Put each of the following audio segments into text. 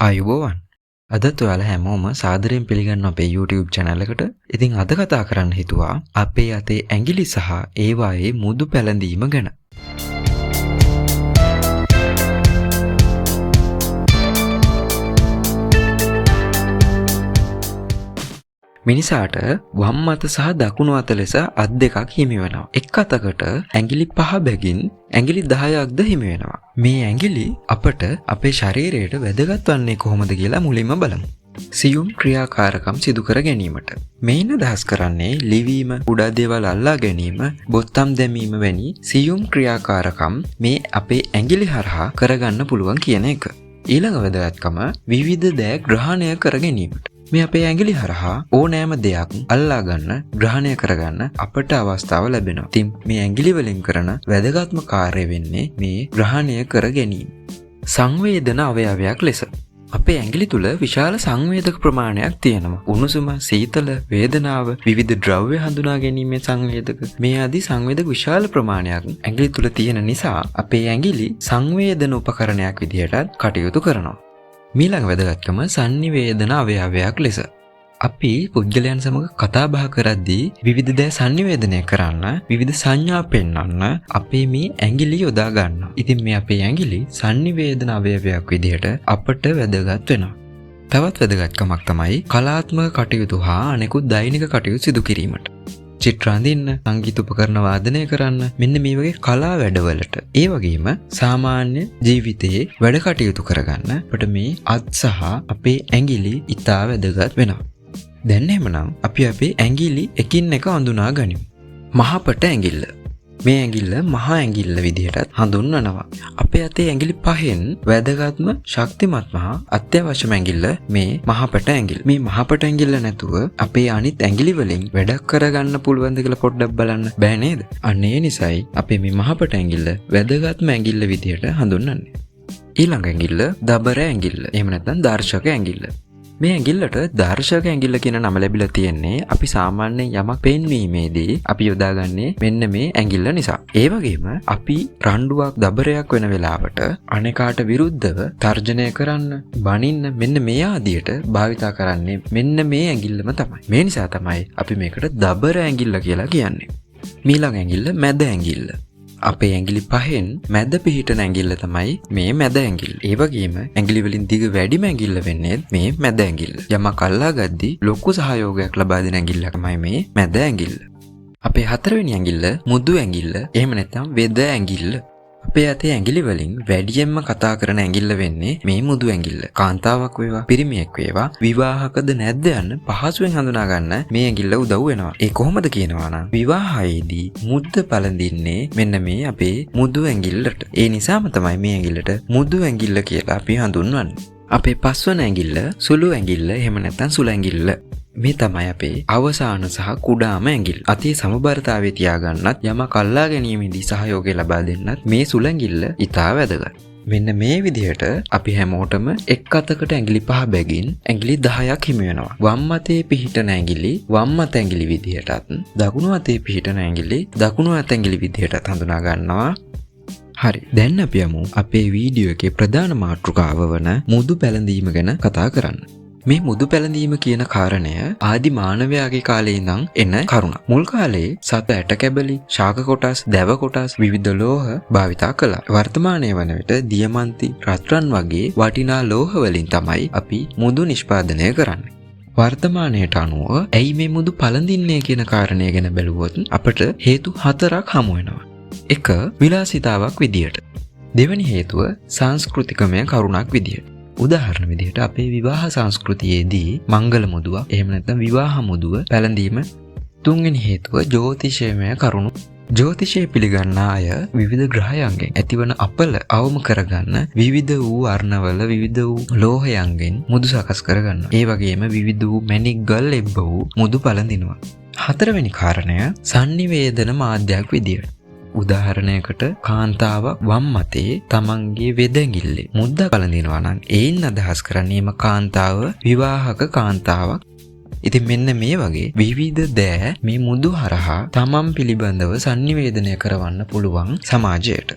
ආයුබෝවන්. අදත් ඔයාලා හැමෝම සාදරයෙන් පිළිගන්න අපේ YouTube channel එකට. ඉතින් අද කතා කරන්න හිතුවා අපේ අතේ ඇඟිලි සහ ඒවායේ මුදු පැලඳීම ගැන. මිනිසාට වම් අත සහ දකුණු අත ලෙස අත් දෙකක් හිමි වෙනවා. එක් අතකට ඇඟිලි 5 බැගින් ඇඟිලි 10ක්ද හිමි වෙනවා. මේ ඇඟිලි අපට අපේ ශරීරයට වැදගත් වන්නේ කොහොමද කියලා මුලින්ම බලමු. සියුම් ක්‍රියාකාරකම් සිදු කර ගැනීමට. මේන අදහස් කරන්නේ ලිවීම, කුඩා දේවල් අල්ලා ගැනීම, බොත්තම් දැමීම වැනි සියුම් ක්‍රියාකාරකම් මේ අපේ ඇඟිලි හරහා කරගන්න පුළුවන් කියන එක. ඊළඟ වැදගත්කම විවිධ දෑ ග්‍රහණය කර ගැනීමට. මේ අපේ ඇඟිලි හරහා ඕනෑම දෙයක් අල්ලා ගන්න, ග්‍රහණය කරගන්න අපට අවස්ථාව ලැබෙනවා. ඉතින් මේ ඇඟිලි වලින් කරන වැදගත්ම කාර්යය වෙන්නේ මේ ග්‍රහණය කර ගැනීම. සංවේදන අවයවයක් ලෙස අපේ ඇඟිලි තුල විශාල සංවේදක ප්‍රමාණයක් තියෙනවා. උණුසුම, සීතල, වේදනාව, විවිධ ද්‍රව්‍ය හඳුනා ගැනීමේ සංවේදක, මේ ආදී සංවේදක විශාල ප්‍රමාණයක් ඇඟිලි තුල තියෙන නිසා අපේ ඇඟිලි සංවේදන උපකරණයක් විදිහට කටයුතු කරනවා. මීළඟ වැදගත්කම සංනිවේදන අවයවයක් ලෙස. අපි පුද්ගලයන් සමග කතා බහ කරද්දී විවිධ දෑ සංනිවේදනය කරන්න, විවිධ සංඥා පෙන්වන්න අපේ මේ ඇඟිලි යොදා ගන්නවා. ඉතින් මේ අපේ ඇඟිලි සංනිවේදන අවයවයක් විදිහට අපට වැදගත් වෙනවා. තවත් වැදගත්කමක් තමයි කලාත්මක කටයුතු හා අනෙකුත් දෛනික කටයුතු සිදු කිරීමට. චිත්‍ර අඳින්න, සංගීත උපකරණ වාදනය කරන්න, මෙන්න මේ වගේ කලා වැඩවලට. ඒ වගේම සාමාන්‍ය ජීවිතයේ වැඩ කටයුතු කරගන්න අපිට මේ අත් සහ අපේ ඇඟිලි ඉතා වැදගත් වෙනවා. දැන් එහෙමනම් අපි අපේ ඇඟිලි එකින් එක හඳුනා ගනිමු. මහපට ඇඟිල්ල. මේ ඇඟිල්ල මහා ඇඟිල්ල විදිහටත් හඳුන්වනවා. අපේ අතේ ඇඟිලි 5න් වැදගත්ම, ශක්තිමත්ම හා අත්‍යවශ්‍යම ඇඟිල්ල මේ මහපට ඇඟිල්ල. මේ මහපට ඇඟිල්ල නැතුව අපේ අනිත් ඇඟිලි වලින් වැඩක් කරගන්න පුළුවන්ද කියලා පොඩ්ඩක් බලන්න බෑ නේද? අන්න ඒ නිසායි අපි මේ මහපට ඇඟිල්ල වැදගත්ම ඇඟිල්ල විදිහට හඳුන්වන්නේ. ඊළඟ ඇඟිල්ල දබර ඇඟිල්ල. එහෙම නැත්නම් දර්ශක ඇඟිල්ල. මේ ඇඟිල්ලට දර්ශක ඇඟිල්ල කියන නම ලැබිලා තියෙන්නේ අපි සාමාන්‍යයෙන් යමක් පෙන්වීමේදී අපි යොදාගන්නේ මෙන්න මේ ඇඟිල්ල නිසා. ඒ වගේම අපි රණ්ඩුවක්, දබරයක් වෙන වෙලාවට අනෙකාට විරුද්ධව තර්ජනය කරන්න, බනින්න මෙන්න මේ ආදියට භාවිතා කරන්නේ මෙන්න මේ ඇඟිල්ලම තමයි. මේ නිසා තමයි අපි මේකට දබර ඇඟිල්ල කියලා කියන්නේ. ඊළඟ ඇඟිල්ල මැද ඇඟිල්ල. අපේ ඇඟිලි 5න් මැද පිහිටන ඇඟිල්ල තමයි මේ මැද ඇඟිල්ල. ඒ වගේම ඇඟිලි වලින් දිග වැඩිම ඇඟිල්ල වෙන්නේ මේ මැද ඇඟිල්ල. යමක් අල්ලා ගද්දී ලොකු සහයෝගයක් ලබා දෙන ඇඟිල්ල තමයි මේ මැද ඇඟිල්ල. අපේ 4වෙනි ඇඟිල්ල මුදු ඇඟිල්ල. එහෙම නැත්නම් වෙද ඇඟිල්ල. අපේ අතේ ඇඟිලි වලින් වැඩියෙන්ම කතා කරන ඇඟිල්ල වෙන්නේ මේ මුදු ඇඟිල්ල. කාන්තාවක් වේවා, පිරිමියෙක් වේවා, විවාහකද නැද්ද යන්න පහසුවෙන් හඳුනා ගන්න මේ ඇඟිල්ල උදව් වෙනවා. ඒ කොහොමද කියනවා නම් විවාහයේදී මුද්ද පළඳින්නේ මෙන්න මේ අපේ මුදු ඇඟිල්ලට. ඒ නිසාම තමයි මේ ඇඟිල්ලට මුදු ඇඟිල්ල කියලා අපි හඳුන්වන්නේ. අපේ 5වන ඇඟිල්ල සුළු ඇඟිල්ල, එහෙම නැත්නම් සුළු ඇඟිල්ල. මේ තමයි අපේ අවසාන සහ කුඩාම ඇඟිල්ල. අතේ සමබරතාවය තියාගන්නත්, යමක් අල්ලා ගැනීමේදී සහයෝගය ලබා දෙන්නත් මේ සුළු ඇඟිල්ල ඉතා වැදගත්. මෙන්න මේ විදිහට අපි හැමෝටම එක් අතකට ඇඟිලි 5 බැගින් ඇඟිලි 10ක් හිමි වෙනවා. වම් අතේ පිහිටන ඇඟිලි වම් අත ඇඟිලි විදිහටත්, දකුණු අතේ පිහිටන ඇඟිලි දකුණු අත ඇඟිලි විදිහටත් හඳුනා ගන්නවා. හරි, දැන් අපි යමු අපේ වීඩියෝ එකේ ප්‍රධාන මාතෘකාව වන මුදු පැලඳීම ගැන කතා කරන්න. මේ මුදු පැලඳීම කියන කාරණය ආදි මානවයාගේ කාලේ ඉඳන් එන කරුණක්. මුල් කාලේ සත ඇට කැබලි, ශාක කොටස්, දැව කොටස්, විවිධ ලෝහ භාවිතා කළා. වර්තමානයේ වන විට දියමන්ති, රත්රන් වගේ වටිනා ලෝහ වලින් තමයි අපි මුදු නිෂ්පාදනය කරන්නේ. වර්තමානයට අනුව ඇයි මේ මුදු පළඳින්නේ කියන කාරණය ගැන බැලුවොත් අපට හේතු 4ක් හමු වෙනවා. 1. විලාසිතාවක් විදියට. දෙවැනි හේතුව සංස්කෘතිකමය කරුණක් විදියට. උදාහරණ විදිහට අපේ විවාහ සංස්කෘතියේදී මංගල මුදුවක්, එහෙම නැත්නම් විවාහ මුදුව පැළඳීම. තුන්වෙනි හේතුව ජ්‍යොතිෂයමය කරුණු. ජ්‍යොතිෂය පිළිගන්න අය විවිධ ග්‍රහයන්ගෙන් ඇතිවන අපල අවම කරගන්න විවිධ වූ වර්ණවල විවිධ වූ ලෝහයන්ගෙන් මුදු සකස් කරගන්න. ඒ වගේම විවිධ වූ මැණික් ගල් එබ්බ වූ මුදු පළඳිනවා. 4වෙනි කාරණය සංනිවේදන මාධ්‍යයක් විදියට. උදාහරණයකට කාන්තාවක් වම් අතේ තමන්ගේ වෙද ඇඟිල්ලේ මුද්දා පළඳිනවා නම් ඒයින් අදහස් කරන්නේ එම කාන්තාව විවාහක කාන්තාවක්. ඉතින් මෙන්න මේ වගේ විවිධ දෑ මේ මුදු හරහා තමන් පිළිබඳව සංනිවේදනය කරවන්න පුළුවන් සමාජයට.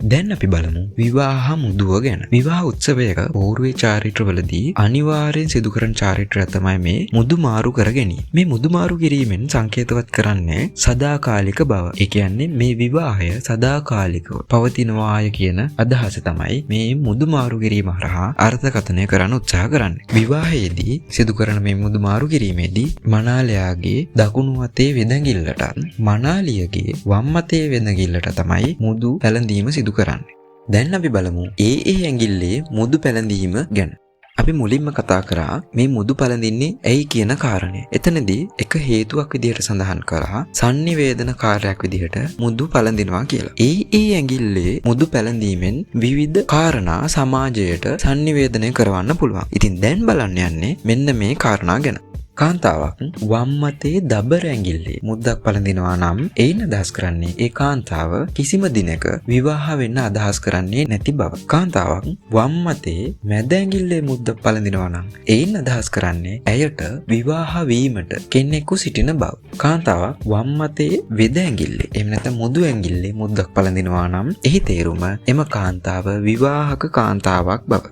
දැන් අපි බලමු විවාහ මුදුව ගැන. විවාහ උත්සවයක පූර්වේ චාරිත්‍රවලදී අනිවාර්යෙන් සිදු කරන චාරිත්‍රය තමයි මේ මුදු මාරු කර ගැනීම. මේ මුදු මාරු කිරීමෙන් සංකේතවත් කරන්නේ සදාකාලික බව. ඒ කියන්නේ මේ විවාහය සදාකාලිකව පවතිනවාය කියන අදහස තමයි මේ මුදු මාරු කිරීම හරහා අර්ථකථනය කරන්න උත්සාහ කරන්නේ. විවාහයේදී සිදු කරන මේ මුදු මාරු කිරීමේදී මනාලයාගේ දකුණු අතේ වෙදඟිල්ලට මනාලියගේ වම් අතේ වෙදඟිල්ලට තමයි මුදු පැලඳීම සිදු කරන්නේ. දැන් අපි බලමු ඒ ඇඟිල්ලේ මුදු පැලඳීම ගැන. අපි මුලින්ම කතා කරා මේ මුදු පැලඳින්නේ ඇයි කියන කාරණය. එතනදී එක හේතුවක් විදිහට සඳහන් කරා sannivedana කාර්යයක් විදිහට මුදු පැලඳිනවා කියලා. ඒ ඇඟිල්ලේ මුදු පැලඳීමෙන් විවිධ කාරණා සමාජයට sannivedanaya කරවන්න පුළුවන්. ඉතින් දැන් බලන්න යන්නේ මෙන්න මේ කාරණා ගැන. කාන්තාවක් වම් අතේ දබර ඇඟිල්ලේ මුද්දක් පළඳිනවා නම් එයින් අදහස් කරන්නේ ඒ කාන්තාව කිසිම දිනක විවාහ වෙන්න අදහස් කරන්නේ නැති බව. කාන්තාවක් වම් අතේ මැද ඇඟිල්ලේ මුද්දක් පළඳිනවා නම් එයින් අදහස් කරන්නේ ඇයට විවාහ වීමට කෙනෙකු සිටින බව. කාන්තාවක් වම් අතේ වෙද ඇඟිල්ලේ එහෙම නැත්නම් මුදු ඇඟිල්ලේ මුද්දක් පළඳිනවා නම් එහි තේරුම එම කාන්තාව විවාහක කාන්තාවක් බව.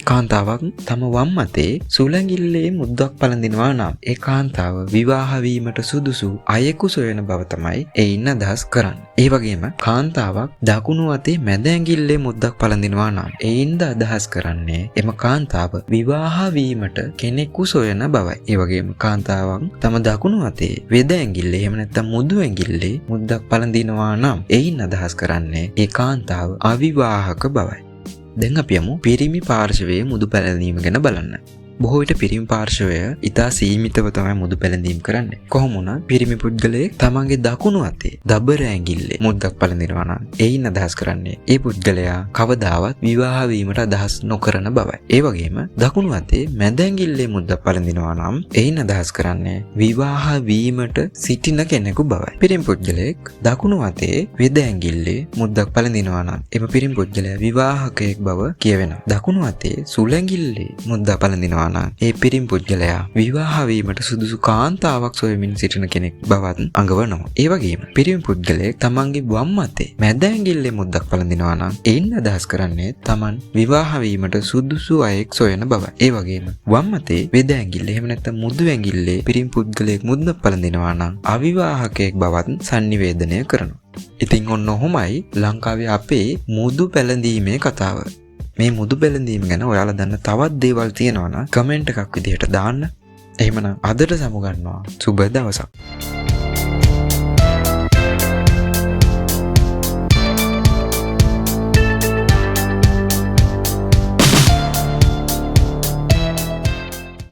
කාන්තාවක් තම වම් අතේ සුළඟිල්ලේ මුද්දක් පළඳිනවා නම් ඒ කාන්තාව විවාහ වීමට සුදුසු අයෙකු සොයන බව තමයි එයින් අදහස් කරන්නේ. ඒ වගේම කාන්තාවක් දකුණු අතේ මැද ඇඟිල්ලේ මුද්දක් පළඳිනවා නම් එයින්ද අදහස් කරන්නේ එම කාන්තාව විවාහ වීමට කෙනෙකු සොයන බවයි. ඒ වගේම කාන්තාවක් තම දකුණු අතේ වෙද ඇඟිල්ලේ එහෙම නැත්නම් මුදු ඇඟිල්ලේ මුද්දක් පළඳිනවා නම් එයින් අදහස් කරන්නේ ඒ කාන්තාව අවිවාහක බවයි. දැන් අපි යමු පිරිමි පාර්ශවයේ මුදු පැලඳීම ගැන බලන්න. බොහෝ විට පිරිමි පාර්ශවය ඉතා සීමිතව තමයි මුදු පැලඳීම් කරන්නේ. කොහොම වුණත් පිරිමි පුද්ගලයෙක් තමන්ගේ දකුණු අතේ දබර ඇඟිල්ලේ මුද්දක් පළඳිනවා නම් එයින් අදහස් කරන්නේ ඒ පුද්ගලයා කවදාවත් විවාහ වීමට අදහස් නොකරන බවයි. ඒ වගේම දකුණු අතේ මැද ඇඟිල්ලේ මුද්දක් පළඳිනවා නම් එයින් අදහස් කරන්නේ විවාහ වීමට සිටින කෙනෙකු බවයි. පිරිමි පුද්ගලයෙක් දකුණු අතේ වෙද ඇඟිල්ලේ මුද්දක් පළඳිනවා නම් එම පිරිමි පුද්ගලයා විවාහකයෙක් බව කියවෙනවා. දකුණු අතේ සුළඟිල්ලේ මුද්දක් පළඳිනවා ඒ පිරිමි පුද්ගලයා විවාහ වීමට සුදුසු කාන්තාවක් සොයමින් සිටින කෙනෙක් බවත් අඟවනවා. ඒ වගේම පිරිමි පුද්ගලයෙක් තමන්ගේ වම් අතේ මැද ඇඟිල්ලේ මුද්දක් පළඳිනවා නම් එයින් අදහස් කරන්නේ තමන් විවාහ වීමට සුදුසු අයෙක් සොයන බවයි. ඒ වගේම වම් අතේ වෙද ඇඟිල්ලේ එහෙම නැත්නම් මුදු ඇඟිල්ලේ පිරිමි පුද්ගලයෙක් මුද්දක් පළඳිනවා නම් අවිවාහකයෙක් බවත් sannivedanaya කරනවා. ඉතින් ඔන්න ඔහොමයි ලංකාවේ අපේ මුදු පැලඳීමේ කතාව. මේ මුදු පැලඳීම ගැන ඔයාලා දන්න තවත් දේවල් තියෙනවා නම් කමෙන්ට් එකක් විදිහට දාන්න. එහෙමනම් අදට සමුගන්නවා. සුබ දවසක්.